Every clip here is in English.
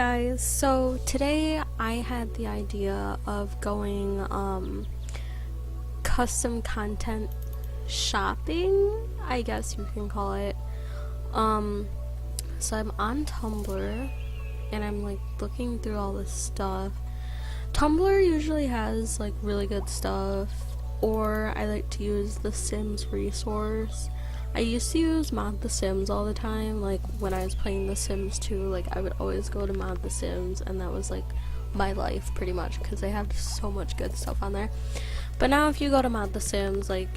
guys, so today I had the idea of going custom content shopping, I guess you can call it. So I'm on Tumblr and I'm like looking through all this stuff. Tumblr usually has like really good stuff, or I like to use the Sims resource. I used to use Mod the Sims all the time, like when I was playing The Sims 2, like I would always go to Mod the Sims, and that was like my life pretty much, because they have so much good stuff on there. But now if you go to Mod the Sims, like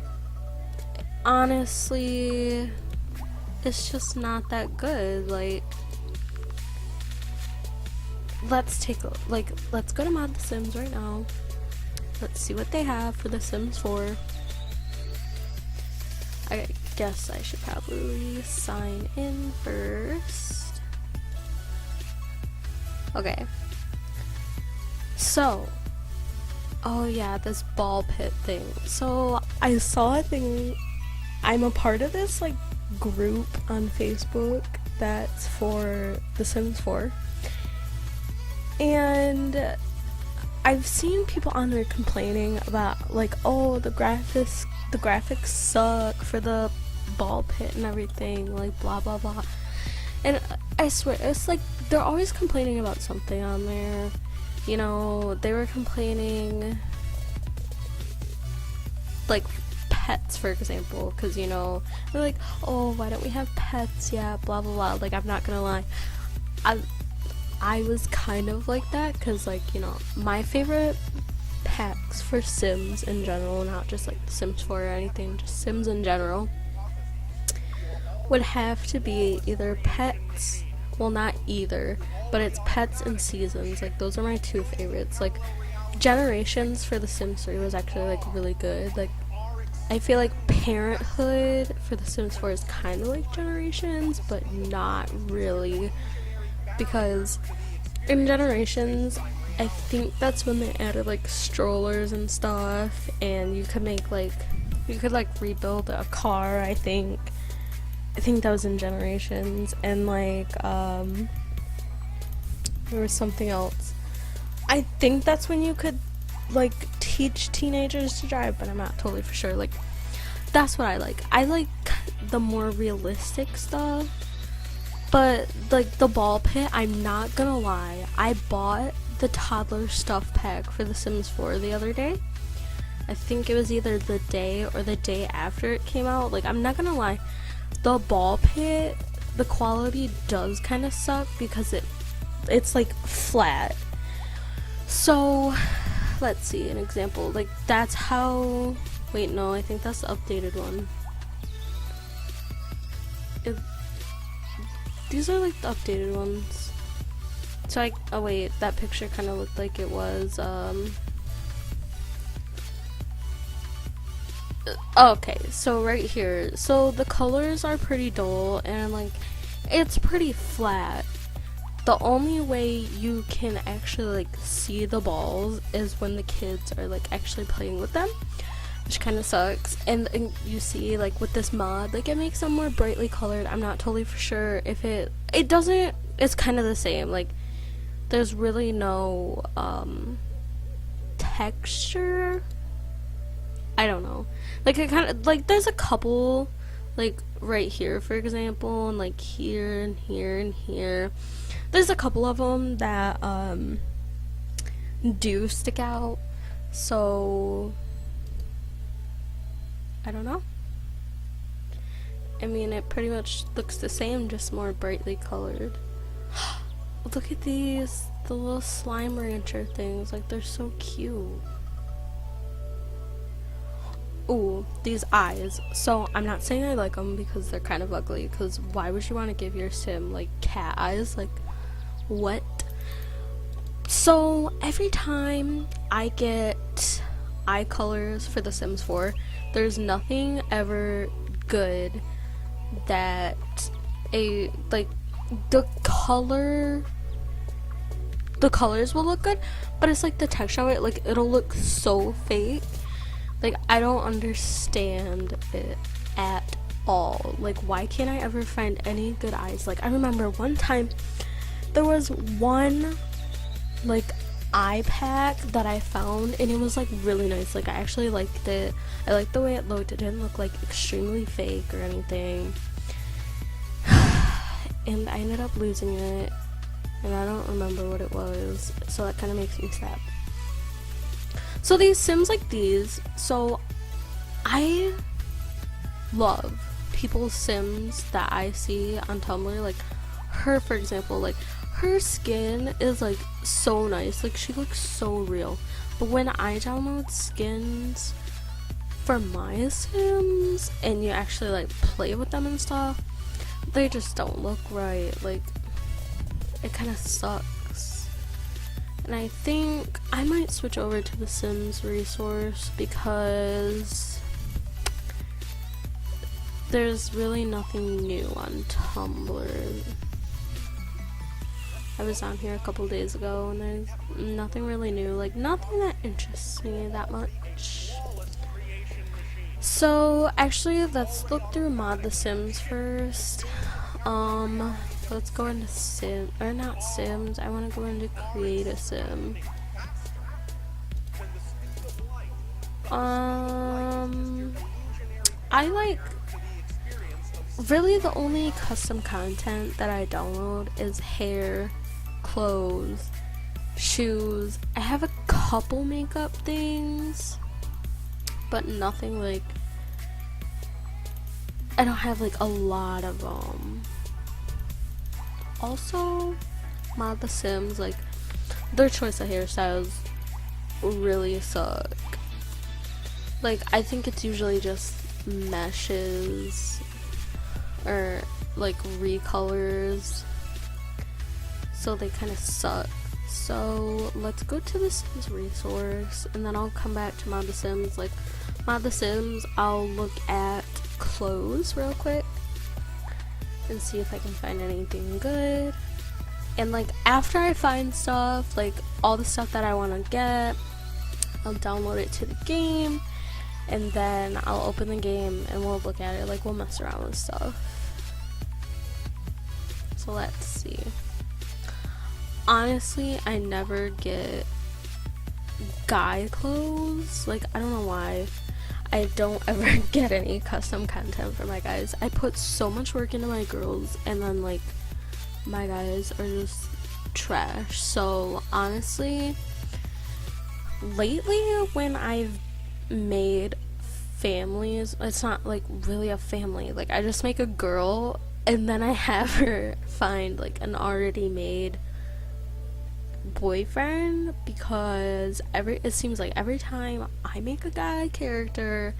honestly, it's just not that good. Like, let's go to Mod the Sims right now. Let's see what they have for The Sims 4. I guess I should probably sign in first. Okay. So, oh yeah, this ball pit thing. So, I saw a thing. I'm a part of this like group on Facebook that's for The Sims 4. And I've seen people on there complaining about like, oh, the graphics suck for the ball pit and everything, like blah blah blah. And I swear, it's like they're always complaining about something on there. You know, they were complaining like pets, for example, because you know, they're like, oh, why don't we have pets yet, blah blah blah. Like, I'm not gonna lie, I was kind of like that, because like, you know, my favorite packs for Sims in general, not just like Sims 4 or anything, just Sims in general, would have to be either pets, well, not either, but it's pets and seasons. Like, those are my two favorites. Like, Generations for the Sims 3 was actually like really good. Like, I feel like Parenthood for the Sims 4 is kind of like Generations, but not really, because in Generations, I think that's when they added like strollers and stuff, and you could make like, you could like rebuild a car. I think that was in Generations, and like there was something else. I think that's when you could like teach teenagers to drive, but I'm not totally for sure. Like, that's what I like. I like the more realistic stuff. But like the ball pit, I'm not gonna lie, I bought the toddler stuff pack for The Sims 4 the other day. I think it was either the day or the day after it came out. Like, I'm not gonna lie, the ball pit, the quality does kind of suck because it's like flat. So let's see an example. Like, that's how, wait, no, I think that's the updated one. These are like the updated ones. So oh wait, that picture kind of looked like it was, okay, so right here, so the colors are pretty dull, and like, it's pretty flat. The only way you can actually like see the balls is when the kids are like actually playing with them, which kind of sucks. And you see, like, with this mod, like, it makes them more brightly colored. I'm not totally for sure if it doesn't, it's kind of the same. Like, there's really no texture. I don't know. Like, it kind of, like, there's a couple, like, right here, for example, and like here and here and here. There's a couple of them that do stick out. So I don't know. I mean, it pretty much looks the same, just more brightly colored. Look at these, the little slime rancher things, like, they're so cute. Ooh, these eyes. So, I'm not saying I like them because they're kind of ugly, because why would you want to give your sim, like, cat eyes? Like, what? So, every time I get eye colors for The Sims 4, there's nothing ever good that the colors will look good, but it's like the texture of it, like, it'll look so fake. Like, I don't understand it at all. Like, why can't I ever find any good eyes? Like, I remember one time there was one like eye pack that I found, and it was like really nice. Like I actually liked it. I liked the way it looked. It didn't look like extremely fake or anything. And I ended up losing it, and I don't remember what it was, so that kind of makes me sad. So these Sims like these, so I love people's Sims that I see on Tumblr. Like her, for example, like her skin is like so nice, like she looks so real. But when I download skins for my Sims and you actually like play with them and stuff, they just don't look right. Like it kind of sucks. And I think I might switch over to the Sims resource because there's really nothing new on Tumblr. I was on here a couple days ago and there's nothing really new, like nothing that interests me that much. So actually let's look through Mod the Sims first. Let's go into Sim, or not Sims, I want to go into Create a Sim. I like, really the only custom content that I download is hair, clothes, shoes. I have a couple makeup things, but nothing like, I don't have like a lot of them. Also, Mod the Sims, like their choice of hairstyles really suck. Like I think it's usually just meshes or like recolors, so they kind of suck. So let's go to the Sims resource and then I'll come back to Mod the Sims. Like Mod the Sims, I'll look at clothes real quick and see if I can find anything good. And like after I find stuff, like all the stuff that I want to get, I'll download it to the game and then I'll open the game and we'll look at it, like we'll mess around with stuff. So let's see. Honestly, I never get guy clothes. Like I don't know why. I don't ever get any custom content for my guys. I put so much work into my girls and then like my guys are just trash. So honestly, lately when I've made families, it's not like really a family, like I just make a girl and then I have her find like an already made boyfriend, because it seems like every time I make a guy character,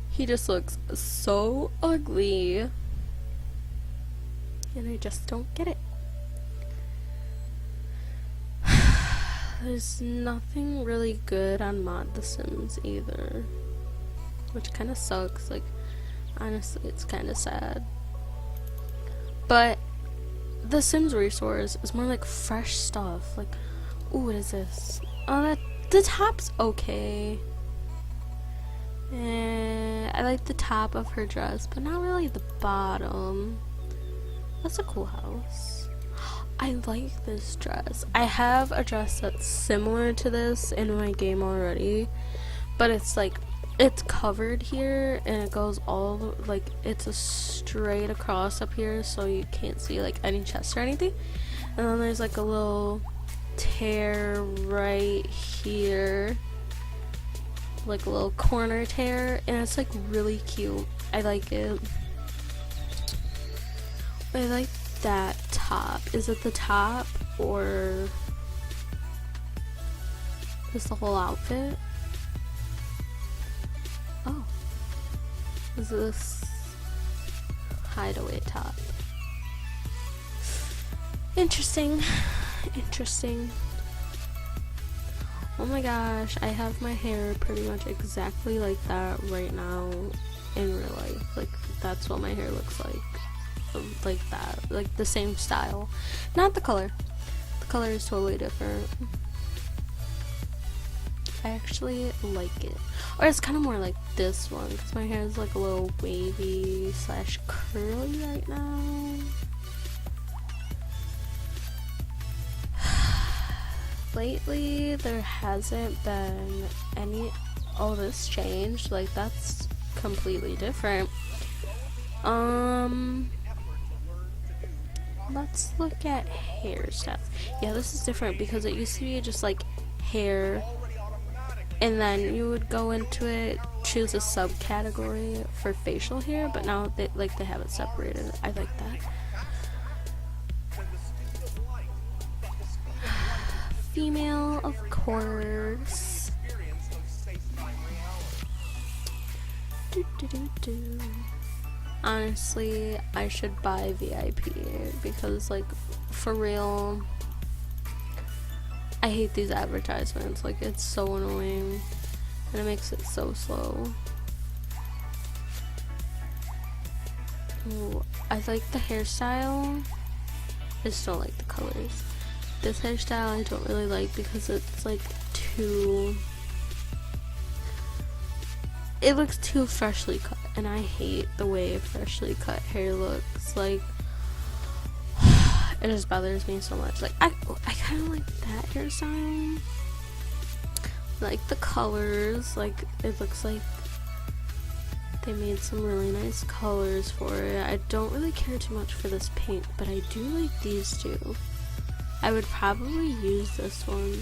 he just looks so ugly and I just don't get it. There's nothing really good on Mod the Sims either, which kind of sucks. Like honestly, it's kind of sad. But the Sims resource is more like fresh stuff. Like, ooh, what is this? Oh, the top's okay. I like the top of her dress, but not really the bottom. That's a cool house. I like this dress. I have a dress that's similar to this in my game already, but it's like, it's covered here and it goes all like, it's a straight across up here, so you can't see like any chest or anything. And then there's like a little tear right here, like a little corner tear, and it's like really cute. I like it. I like that top. Is it the top or is the whole outfit? Oh, is this hideaway top? Interesting. Interesting. Oh my gosh, I have my hair pretty much exactly like that right now in real life. Like that's what my hair looks like. Like that, like the same style, not the color. The color is totally different. I actually like it, or it's kind of more like this one because my hair is like a little wavy slash curly right now. lately there hasn't been any. Oh, this changed. Like, that's completely different. Let's look at hair stuff. Yeah, this is different because it used to be just like hair, and then you would go into it, choose a subcategory for facial hair, but now they have it separated. I like that. Female, of course. Honestly, I should buy VIP because, like, for real, I hate these advertisements. Like, it's so annoying and it makes it so slow. Ooh, I like the hairstyle. I just don't like the colors. This hairstyle I don't really like because it's like too, it looks too freshly cut, and I hate the way freshly cut hair looks. Like, it just bothers me so much. Like, I kind of like that hairstyle. Like the colors, like it looks like they made some really nice colors for it. I don't really care too much for this paint, but I do like these two. I would probably use this one.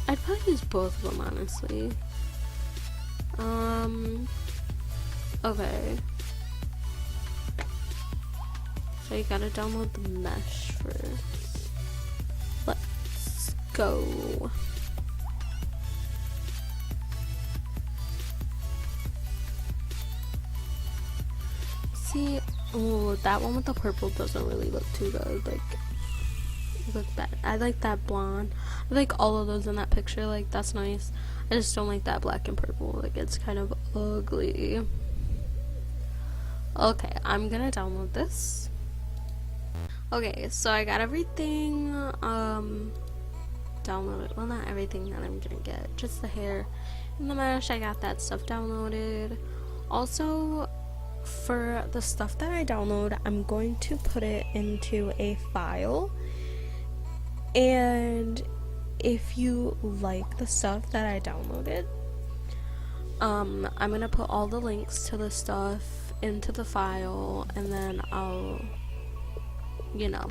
I'd probably use both of them, honestly. Okay. So you gotta download the mesh first. Let's go. See, oh, that one with the purple doesn't really look too good. Like, look bad. I like that blonde. I like all of those in that picture. Like, that's nice. I just don't like that black and purple. Like, it's kind of ugly. Okay, I'm gonna download this. Okay, so I got everything downloaded. Well, not everything that I'm gonna get, just the hair and the mesh. I got that stuff downloaded. Also, for the stuff that I download, I'm going to put it into a file. And if you like the stuff that I downloaded, I'm gonna put all the links to the stuff into the file, and then I'll, you know,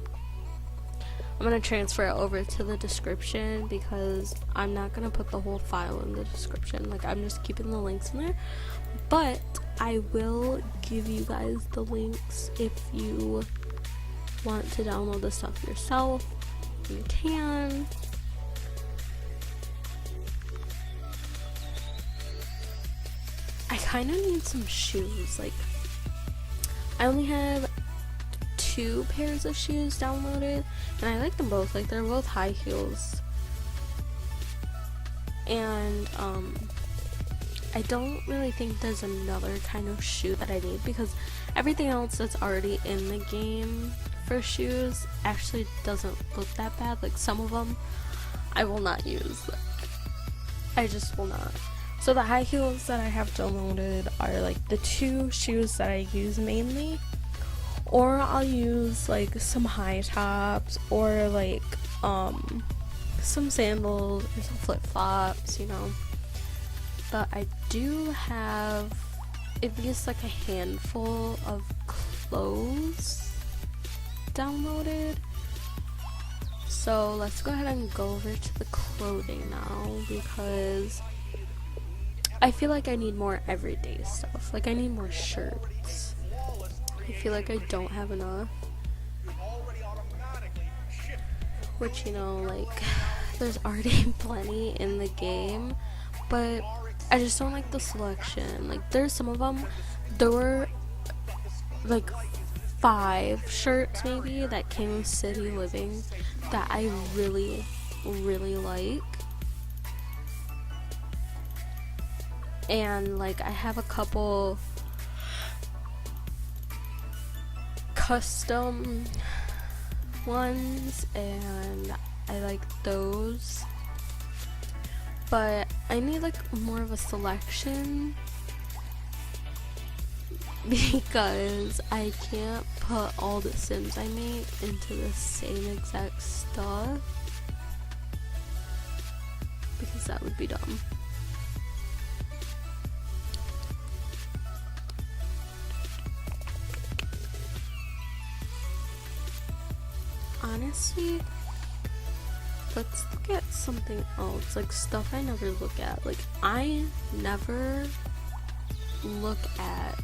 I'm gonna transfer it over to the description because I'm not gonna put the whole file in the description. Like, I'm just keeping the links in there, but I will give you guys the links if you want to download the stuff yourself. You can. I kind of need some shoes. Like, I only have 2 pairs of shoes downloaded, and I like them both. Like, they're both high heels, and I don't really think there's another kind of shoe that I need because everything else that's already in the game for shoes actually doesn't look that bad. Like, some of them I will not use. Like, I just will not. So the high heels that I have downloaded are like the 2 shoes that I use mainly, or I'll use like some high tops, or like some sandals or some flip-flops, you know. But I do have at least like a handful of clothes downloaded. So let's go ahead and go over to the clothing now, because I feel like I need more everyday stuff. Like, I need more shirts. I feel like I don't have enough. Which, you know, like, there's already plenty in the game, but I just don't like the selection. Like, there's some of them, there were like 5 shirts maybe that came with City Living that I really, really like. And like, I have a couple custom ones, and I like those, but I need like more of a selection because I can't put all the Sims I make into the same exact stuff. because that would be dumb. Honestly, let's look at something else, like stuff I never look at. Like, I never look at,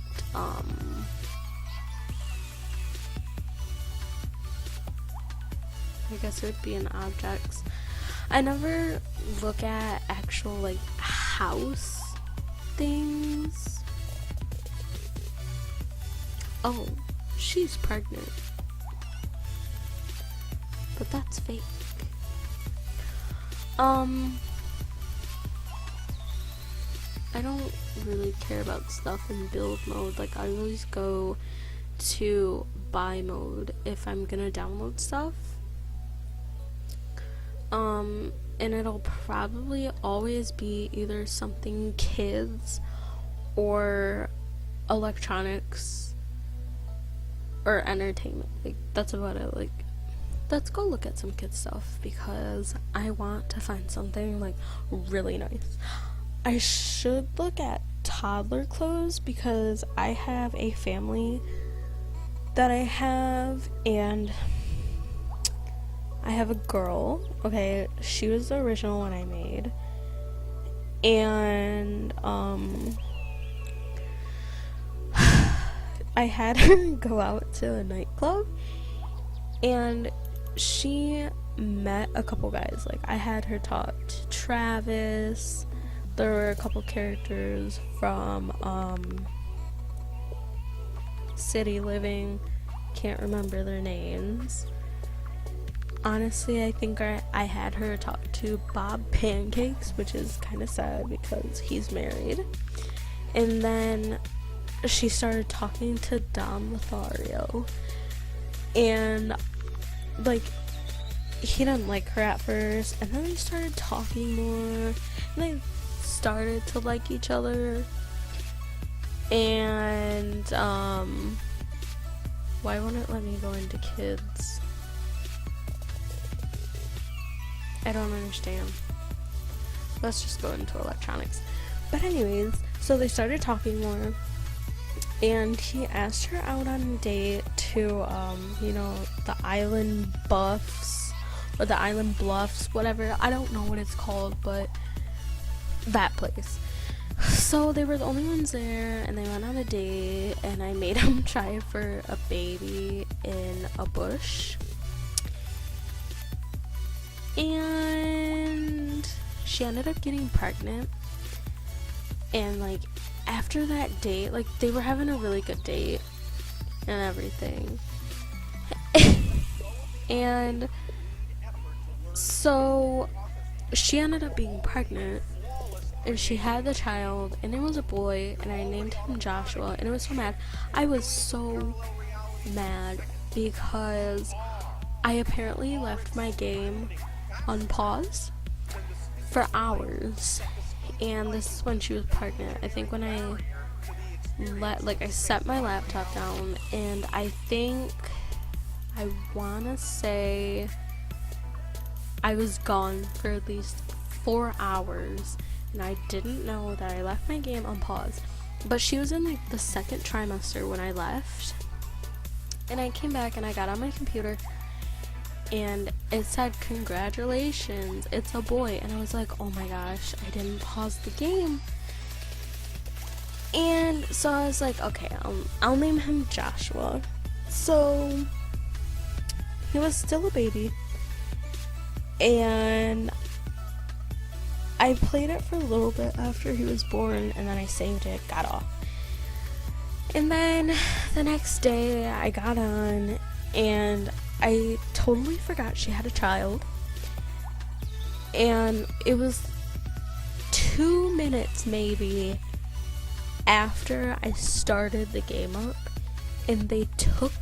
I guess it would be in objects. I never look at actual, like, house things. Oh, she's pregnant. But that's fake. I don't really care about stuff in build mode. Like, I always go to buy mode if I'm gonna download stuff. And it'll probably always be either something kids or electronics or entertainment. Like, that's about it. Like, let's go look at some kids stuff because I want to find something like really nice. I should look at toddler clothes because I have a family that I have, and I have a girl. Okay, she was the original one I made, and I had her go out to a nightclub, and she met a couple guys. Like, I had her talk to Travis. There were a couple characters from City Living. Can't remember their names. Honestly, I think I had her talk to Bob Pancakes, which is kind of sad because he's married. And then she started talking to Dom Lothario. And, like, he didn't like her at first. And then they started talking more. And they started to like each other. And, why won't it let me go into kids? I don't understand. Let's just go into electronics. But anyways, so they started talking more, and he asked her out on a date to, you know, the Island Buffs, or the Island Bluffs, whatever. I don't know what it's called, but that place. So they were the only ones there, and they went on a date, and I made him try for a baby in a bush. And she ended up getting pregnant. And, like, after that date, like, they were having a really good date and everything. And so she ended up being pregnant, and she had the child, and it was a boy, and I named him Joshua, and I was so mad. I was so mad because I apparently left my game on pause for hours, and this is when she was pregnant. I think when I set my laptop down, and I think I wanna say I was gone for at least 4 hours, and I didn't know that I left my game on pause. But she was in, like, the second trimester when I left, and I came back and I got on my computer, and it said, "Congratulations, it's a boy." And I was like, oh my gosh, I didn't pause the game. And so I was like, okay, I'll name him Joshua. So he was still a baby, and I played it for a little bit after he was born, and then I saved it, got off. And then the next day I got on, and I totally forgot she had a child, and it was 2 minutes maybe after I started the game up, and they took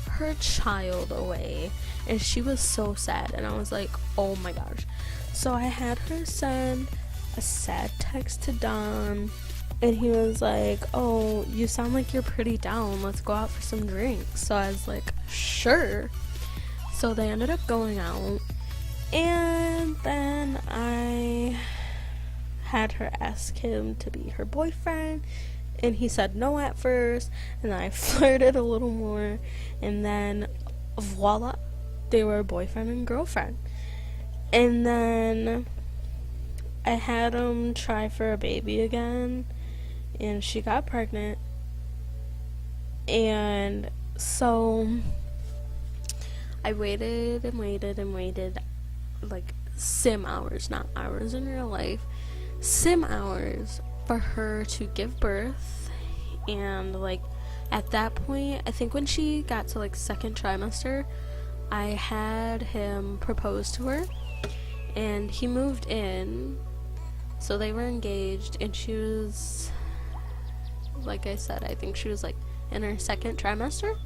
her child away, and she was so sad, and I was like, oh my gosh. So I had her send a sad text to Don, and he was like, oh, you sound like you're pretty down, let's go out for some drinks. So I was like, sure. So they ended up going out, and then I had her ask him to be her boyfriend, and he said no at first, and then I flirted a little more, and then voila, they were boyfriend and girlfriend. And then I had him try for a baby again, and she got pregnant. And so I waited and waited and waited, like sim hours, not hours in real life, sim hours, for her to give birth. And like at that point, I think when she got to like second trimester, I had him propose to her, and he moved in, so they were engaged, and she was, like I said, I think she was like in her second trimester.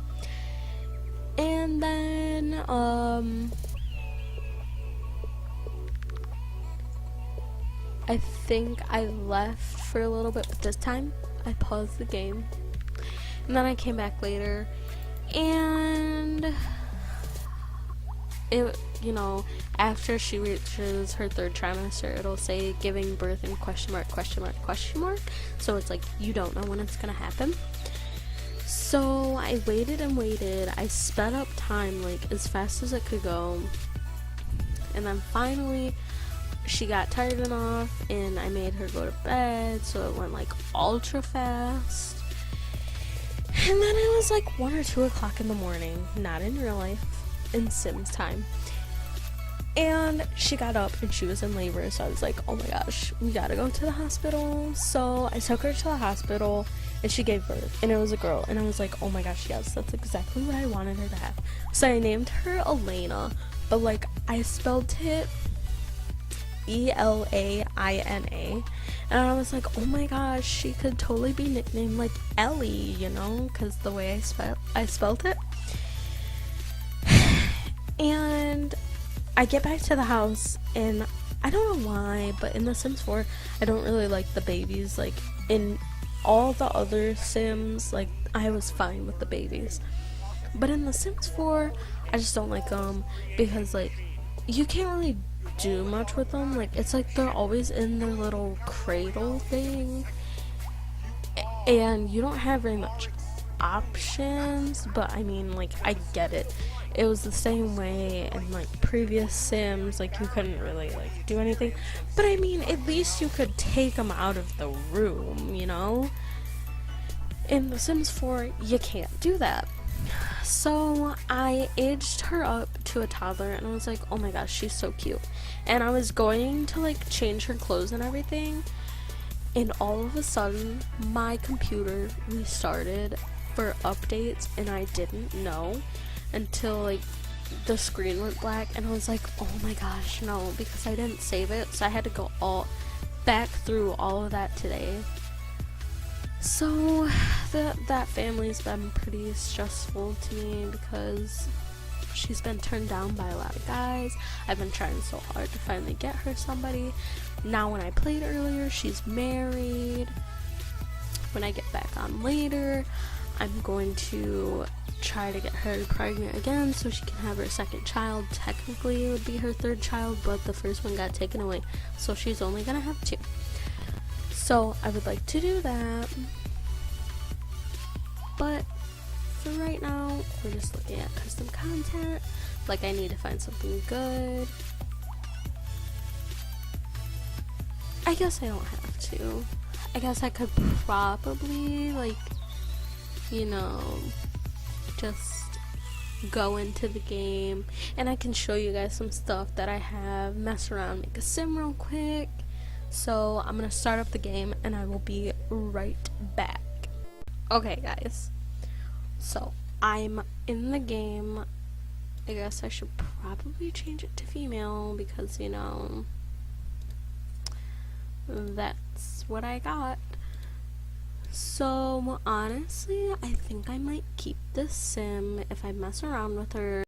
And then I think I left for a little bit, but this time I paused the game, and then I came back later, and it, you know, after she reaches her third trimester, it'll say giving birth in question mark, question mark, question mark. So it's like you don't know when it's gonna happen. So I waited and waited. I sped up time like as fast as it could go, and then finally she got tired enough, and I made her go to bed, so it went like ultra fast. And then it was like 1 or 2 o'clock in the morning, not in real life, in Sims time, and she got up and she was in labor. So I was like, oh my gosh, we gotta go to the hospital. So I took her to the hospital, and she gave birth, and it was a girl, and I was like, oh my gosh, yes, that's exactly what I wanted her to have. So I named her Elena, but like I spelled it Elaina, and I was like, oh my gosh, she could totally be nicknamed like Ellie, you know, because the way I spelled it. And I get back to the house, and I don't know why, but in The Sims 4, I don't really like the babies. Like, in all the other Sims, like, I was fine with the babies. But in The Sims 4, I just don't like them, because, like, you can't really do much with them. Like, it's like they're always in their little cradle thing, and you don't have very much options. But I mean, like, I get it. It was the same way in like previous Sims, like you couldn't really like do anything, but I mean, at least you could take them out of the room, you know. In The Sims 4, you can't do that. So I aged her up to a toddler, and I was like, oh my gosh, she's so cute. And I was going to like change her clothes and everything, and all of a sudden my computer restarted for updates, and I didn't know until like the screen went black, and I was like, oh my gosh, no, because I didn't save it. So I had to go all back through all of that today. So that family's been pretty stressful to me, because she's been turned down by a lot of guys. I've been trying so hard to finally get her somebody. Now when I played earlier, she's married. When I get back on later, I'm going to try to get her pregnant again so she can have her second child. Technically it would be her third child, but the first one got taken away, so she's only gonna have 2. So I would like to do that, but for right now we're just looking at custom content. Like, I need to find something good. I guess I don't have to. I guess I could probably, like, you know, just go into the game, and I can show you guys some stuff that I have, mess around, make a sim real quick. So I'm gonna start up the game, and I will be right back. Okay guys, so I'm in the game. I guess I should probably change it to female, because, you know, that's what I got. So honestly, I think I might keep this sim if I mess around with her.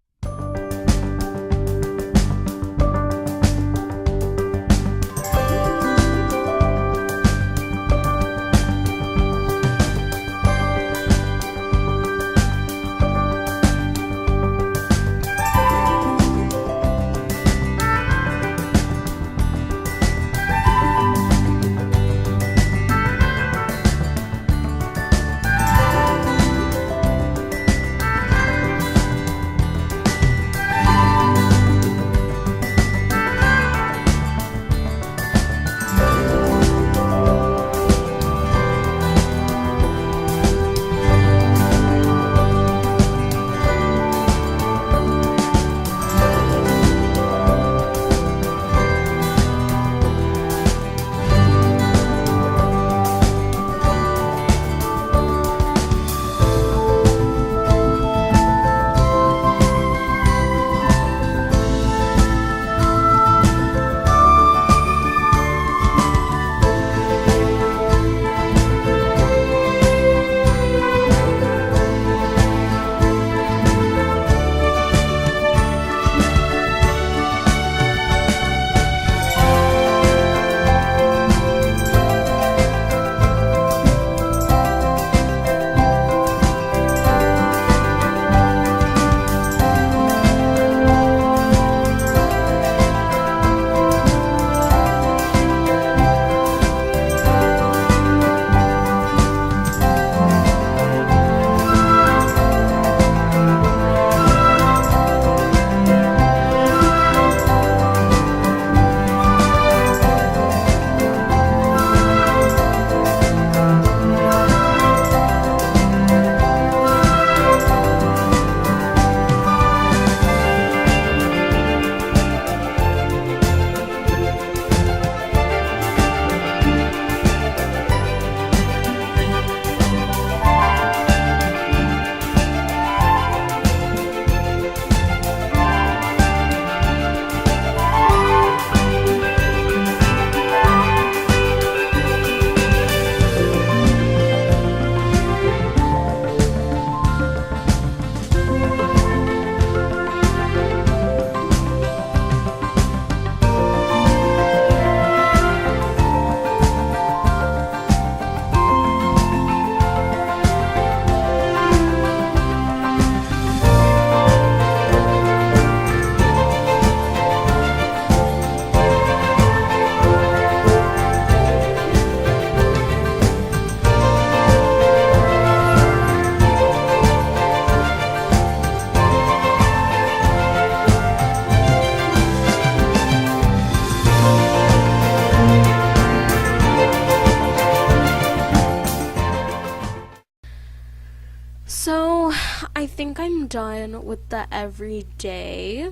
I think I'm done with the everyday,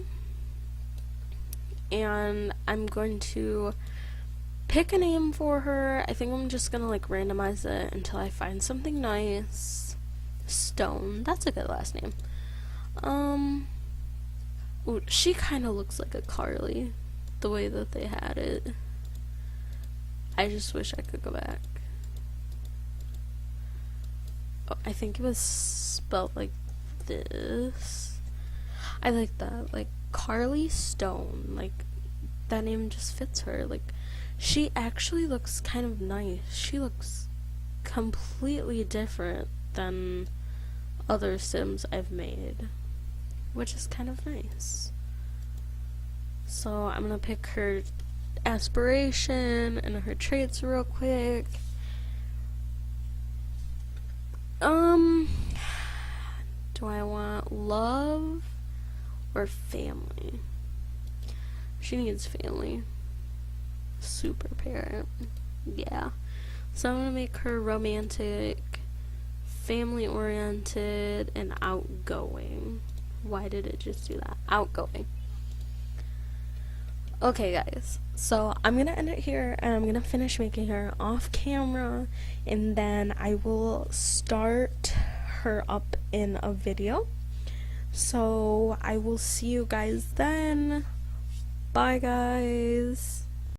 and I'm going to pick a name for her. I think I'm just gonna like randomize it until I find something nice. Stone, that's a good last name. Ooh, she kind of looks like a Carly, the way that they had it. I just wish I could go back. Oh, I think it was spelled like this. I like that, like Carly Stone, like that name just fits her. Like, she actually looks kind of nice. She looks completely different than other Sims I've made, which is kind of nice. So I'm gonna pick her aspiration and her traits real quick. Do I want love or family? She needs family. Super parent. Yeah. So I'm gonna make her romantic, family oriented, and outgoing. Why did it just do that? Outgoing. Okay, guys, so I'm gonna end it here, and I'm gonna finish making her off camera, and then I will start her up in a video. So I will see you guys then. Bye, guys.